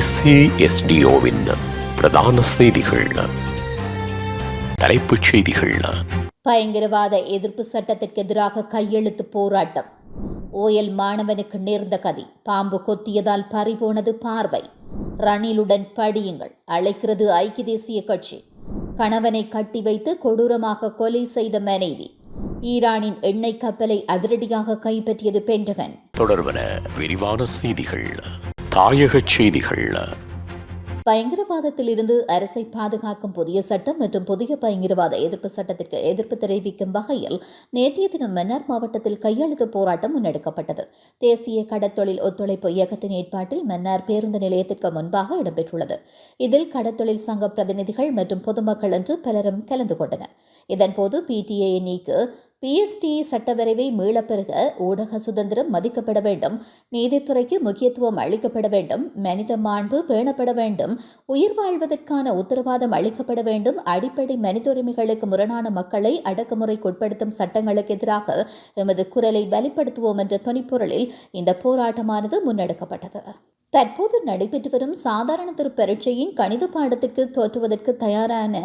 SASDOவின் பிரதான செய்திகள். தலைப்புச் செய்திகள். பயங்கரவாத எதிர்ப்பு சட்டத்திற்கு எதிராக கையெழுத்து போராட்டம். ஓயல் மாணவனுக்கு நேர்ந்த கதி. பாம்பு கொத்தியதால் பறிபோனது பார்வை. ரணிலுடன் படியுங்கள் அழைக்கிறது ஐக்கிய தேசிய கட்சி. கணவனை கட்டி வைத்து கொடூரமாக கொலை செய்த மனைவி. ஈரானின் எண்ணெய் கப்பலை அதிரடியாக கைப்பற்றியது பென்டகன். தொடர்பன விரிவான செய்திகள். தாயக செய்திகள். பயங்கரவாதத்தில் இருந்து அரசை பாதுகாக்கும் புதிய சட்டம் மற்றும் புதிய பயங்கரவாத எதிர்ப்பு சட்டத்திற்கு எதிர்ப்பு தெரிவிக்கும் வகையில் நேற்றைய தினம் மன்னார் மாவட்டத்தில் கையெழுத்து போராட்டம் முன்னெடுக்கப்பட்டது. தேசிய கடற்தொழில் ஒத்துழைப்பு இயக்கத்தின் ஏற்பாட்டில் மன்னார் பேருந்து நிலையத்திற்கு முன்பாக இடம்பெற்றுள்ளது. இதில் கடற்தொழில் சங்க பிரதிநிதிகள் மற்றும் பொதுமக்கள் என்று பலரும் கலந்து கொண்டனர். இதன்போது PTA நீக்கு PST சட்டவரைவை மீளப்பெறுக, ஊடக சுதந்திரம் மதிக்கப்பட வேண்டும், நீதித்துறைக்கு முக்கியத்துவம் அளிக்கப்பட வேண்டும், மனித மாண்பு பேணப்பட வேண்டும், உயிர் வாழ்வதற்கான உத்தரவாதம் அளிக்கப்பட வேண்டும், அடிப்படை மனித உரிமைகளுக்கு முரணான மக்களை அடக்குமுறைக்குட்படுத்தும் சட்டங்களுக்கு எதிராக எமது குரலை வலுப்படுத்துவோம் என்ற துணிப்பொருளில் இந்த போராட்டமானது முன்னெடுக்கப்பட்டது. தற்போது நடைபெற்று வரும் சாதாரண தர பரீட்சையின் கணித பாடத்திற்கு தோற்றுவதற்கு தயாரான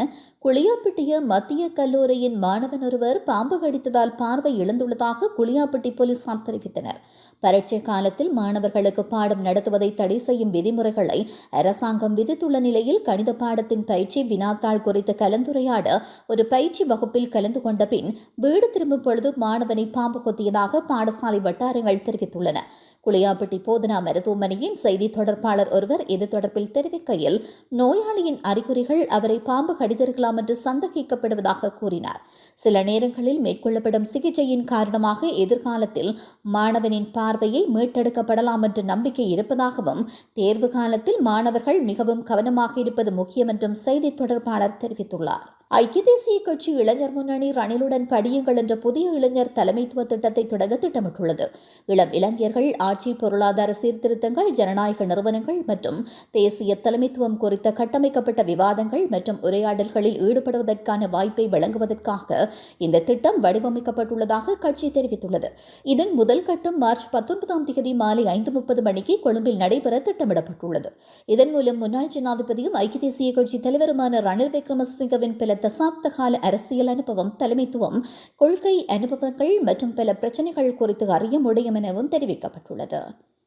குளியாப்பிட்டிய மத்திய கல்லூரியின் மாணவன் ஒருவர் பாம்பு கடித்ததால் பார்வை இழந்துள்ளதாக குளியாப்பிட்டி போலீசார் தெரிவித்தனர். பரீட்சை காலத்தில் மாணவர்களுக்கு பாடம் நடத்துவதை தடை செய்யும் விதிமுறைகளை அரசாங்கம் விதித்துள்ள நிலையில் கணித பாடத்தின் பயிற்சி வினாத்தாள் குறித்து கலந்துரையாட ஒரு பயிற்சி வகுப்பில் கலந்து கொண்ட பின் வீடு திரும்பும் பொழுது மாணவனை பாம்பு கொத்தியதாக பாடசாலை வட்டாரங்கள் தெரிவித்துள்ளன. குளியாப்பிட்டி போதனா மருத்துவமனையின் செய்தி தொடர்பாளர் ஒருவர் இது தொடர்பில் தெரிவிக்கையில், நோயாளியின் அறிகுறிகள் அவரை பாம்பு கடித்திருக்கலாம் என்று சந்தேகிக்கப்படுவதாக கூறினார். சில நேரங்களில் மேற்கொள்ளப்படும் சிகிச்சையின் காரணமாக எதிர்காலத்தில் மாணவனின் பார்வையை மீட்டெடுக்கப்படலாம் என்ற நம்பிக்கை இருப்பதாகவும், தேர்வு காலத்தில் மாணவர்கள் மிகவும் கவனமாக இருப்பது முக்கியம் என்றும் செய்தி தொடர்பாளர் தெரிவித்துள்ளார். ஐக்கிய தேசிய கட்சி இளைஞர் முன்னணி ரணிலுடன் படியுங்கள் என்ற புதிய இளைஞர் தலைமைத்துவ திட்டத்தை தொடங்க திட்டமிட்டுள்ளது. இளம் இளைஞர்கள் ஆட்சி, பொருளாதார சீர்திருத்தங்கள், ஜனநாயக நிறுவனங்கள் மற்றும் தேசிய தலைமைத்துவம் குறித்த கட்டமைக்கப்பட்ட விவாதங்கள் மற்றும் உரையாடல்களில் ஈடுபடுவதற்கான வாய்ப்பை வழங்குவதற்காக இந்த திட்டம் வடிவமைக்கப்பட்டுள்ளதாக கட்சி தெரிவித்துள்ளது. இதன் முதல் கட்டம் மார்ச் 19 மாலை 5:30 மணிக்கு கொழும்பில் நடைபெற திட்டமிடப்பட்டுள்ளது. இதன் மூலம் முன்னாள் ஜனாதிபதியும் ஐக்கிய தேசிய கட்சி தலைவருமான ரணில் விக்ரமசிங்கவின் பல தசாப்த கால அரசியல் அனுபவம், தலைமைத்துவம், கொள்கை அனுபவங்கள் மற்றும் பல பிரச்சனைகள் குறித்து அறிய முடியும் எனவும் தெரிவிக்கப்பட்டுள்ளது.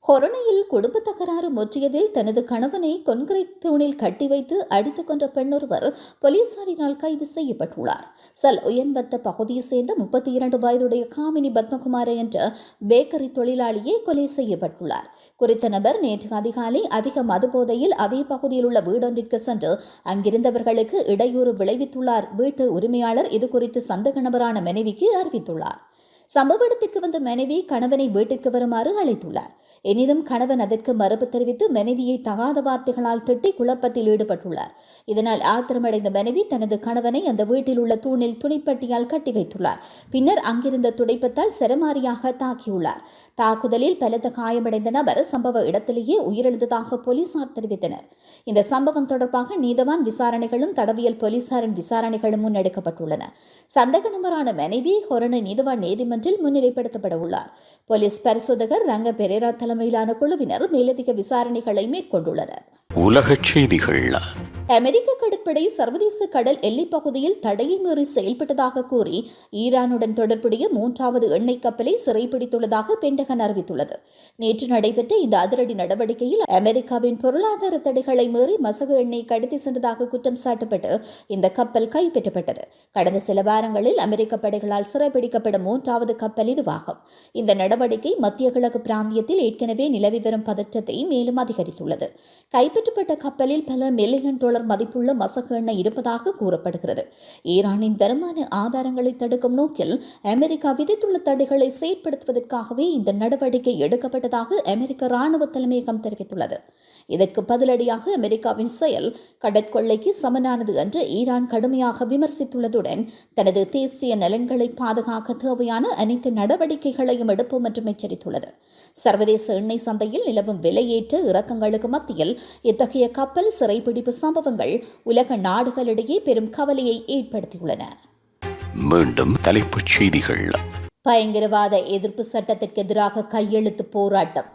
கொரோனையில் குடும்ப தகராறு முற்றியதில் தனது கணவனை கொன்கிரீட் தூணில் கட்டி வைத்து அடித்துக் கொன்ற பெண்ணொருவர் போலீசாரினால் கைது செய்யப்பட்டுள்ளார். சல் உயன்பத்த பகுதியைச் சேர்ந்த 32 வயதுடைய காமினி பத்மகுமார என்ற பேக்கரி தொழிலாளியே கொலை செய்யப்பட்டுள்ளார். குறித்த நபர் நேற்று அதிகாலை அதிக மதுபோதையில் அதே பகுதியில் உள்ள வீடொன்றிற்கு சென்று அங்கிருந்தவர்களுக்கு இடையூறு விளைவித்துள்ளார். வீட்டு உரிமையாளர் இதுகுறித்து சந்தேக நபரான மனைவிக்கு அறிவித்துள்ளார். சம்பவ இடத்திற்கு வந்த மனைவி கணவனை வீட்டிற்கு வருமாறு அழைத்துள்ளார். எனினும் கணவன் அதற்கு மறுப்பு தெரிவித்து மனைவியை தகாத வார்த்தைகளால் திட்டி குழப்பத்தில் ஈடுபட்டுள்ளார். இதனால் ஆத்திரமடைந்த மனைவி தனது கணவனை அந்த வீட்டில் உள்ள தூணில் துணிப்பட்டியால் கட்டி வைத்துள்ளார். பின்னர் அங்கிருந்த துடைப்பத்தால் சரமாரியாக தாக்கியுள்ளார். தாக்குதலில் பலத்த காயமடைந்த நபர் சம்பவ இடத்திலேயே உயிரிழந்ததாக போலீசார் தெரிவித்தனர். இந்த சம்பவம் தொடர்பாக நீதவான் விசாரணைகளும் தடவியல் போலீசாரின் விசாரணைகளும் முன்னெடுக்கப்பட்டுள்ளன. சந்தேக நபரான மனைவி கொரோனா நீதவான் நீதிமன்றில் முன்னிலைப்படுத்தப்பட உள்ளார். போலீஸ் பரிசோதகர் ரங்க பெரேரா தலைமையிலான குழுவினர் மேலதிக விசாரணைகளை மேற்கொண்டுள்ளனர். உலகச் செய்திகள். அமெரிக்க கடற்படை சர்வதேச கடல் எல்லைப் பகுதியில் தடையை மீறி செயல்பட்டதாக கூறி ஈரானுடன் தொடர்புடைய 3வது எண்ணெய் கப்பலை சிறைப்பிடித்துள்ளதாக பென்டகன் அறிவித்துள்ளது. நேற்று நடைபெற்ற இந்த அதிரடி நடவடிக்கையில் அமெரிக்காவின் பொருளாதார தடைகளை மீறி மசகு எண்ணெய் கடத்தி சென்றதாக குற்றம் சாட்டப்பட்டு இந்த கப்பல் கைப்பற்றப்பட்டது. கடந்த சில வாரங்களில் அமெரிக்க படைகளால் சிறைப்பிடிக்கப்படும் 3வது கப்பல் இதுவாகும். இந்த நடவடிக்கை மத்திய கிழக்கு பிராந்தியத்தில் ஏற்கனவே நிலவி வரும் பதற்றத்தை மேலும் அதிகரித்துள்ளது. கைப்பற்றப்பட்ட கப்பலில் பல மில்லியன் டாலர் மதிப்புள்ள மசகு எண்ணெய் இருப்பதாக கூறப்படுகிறது. ஈரானின் வருமான ஆதாரங்களை தடுக்கும் நோக்கில் அமெரிக்கா விதித்துள்ள தடைகளை செயற்படுத்துவதற்காகவே இந்த நடவடிக்கை எடுக்கப்பட்டதாக அமெரிக்க ராணுவ தலைமையகம் தெரிவித்துள்ளது. இதற்கு பதிலடியாக அமெரிக்காவின் செயல் கடற்கொள்ளைக்கு சமனானது என்று ஈரான் கடுமையாக விமர்சித்துள்ளதுடன் தனது தேசிய நலன்களை பாதுகாக்க தேவையான அனைத்து நடவடிக்கைகளையும் எடுப்போம் என்றும் எச்சரித்துள்ளது. சர்வதேச எண்ணெய் சந்தையில் நிலவும் விலையேற்ற இறக்கங்களுக்கு மத்தியில் இத்தகைய கப்பல் சிறைப்பிடிப்பு சம்பவங்கள் உலக நாடுகளிடையே பெரும் கவலையை ஏற்படுத்தியுள்ளன. மீண்டும் தலைப்புச் செய்திகள். பயங்கரவாத எதிர்ப்பு சட்டத்திற்கு எதிராக கையெழுத்து போராட்டம்.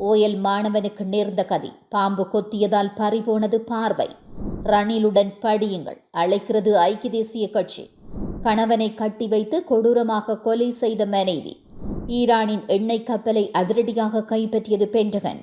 ஓயல் மாணவனுக்கு நேர்ந்த கதி, பாம்பு கொத்தியதால் பறிபோனது பார்வை. ரணிலுடன் படியுங்கள் அழைக்கிறது ஐக்கிய தேசிய கட்சி. கணவனை கட்டி வைத்து கொடூரமாக கொலை செய்த மனைவி. ஈரானின் எண்ணெய் கப்பலை அதிரடியாக கைப்பற்றியது பென்டகன்.